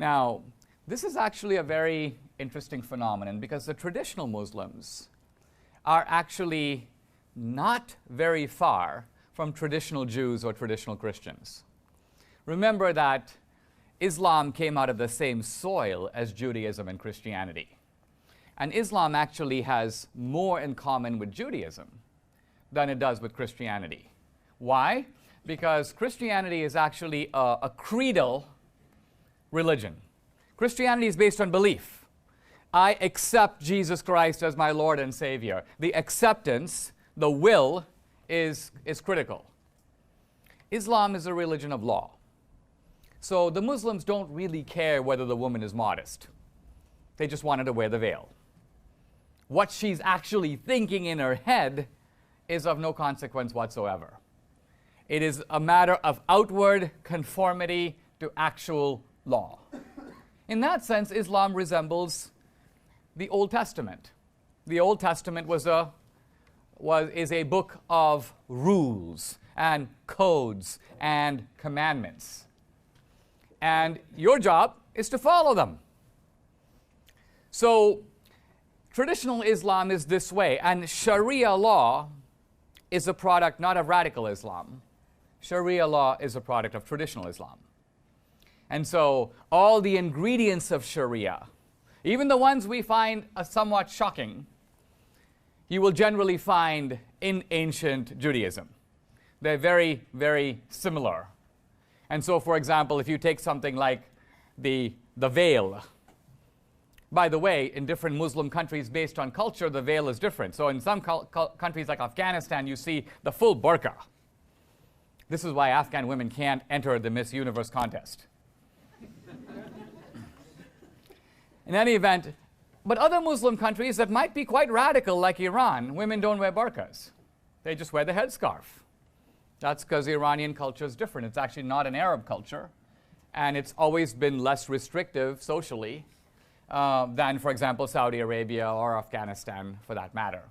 Now, this is actually a very interesting phenomenon because the traditional Muslims are actually not very far from traditional Jews or traditional Christians. Remember that Islam came out of the same soil as Judaism and Christianity. And Islam actually has more in common with Judaism than it does with Christianity. Why? Because Christianity is actually a creedal religion. Christianity is based on belief. I accept Jesus Christ as my Lord and Savior. The acceptance, the will, is critical. Islam is a religion of law. So the Muslims don't really care whether the woman is modest. They just want her to wear the veil. What she's actually thinking in her head is of no consequence whatsoever. It is a matter of outward conformity to actual law. In that sense, Islam resembles the Old Testament. The Old Testament is a book of rules and codes and commandments. And your job is to follow them. So traditional Islam is this way, and Sharia law is a product not of radical Islam. Sharia law is a product of traditional Islam. And so all the ingredients of Sharia, even the ones we find somewhat shocking, you will generally find in ancient Judaism. They're very, very similar. And so, for example, if you take something like the veil, by the way, in different Muslim countries based on culture, the veil is different. So in some countries like Afghanistan, you see the full burqa. This is why Afghan women can't enter the Miss Universe contest. In any event, but other Muslim countries that might be quite radical, like Iran, women don't wear burqas. They just wear the headscarf. That's because Iranian culture is different. It's actually not an Arab culture, and it's always been less restrictive socially than, for example, Saudi Arabia or Afghanistan, for that matter.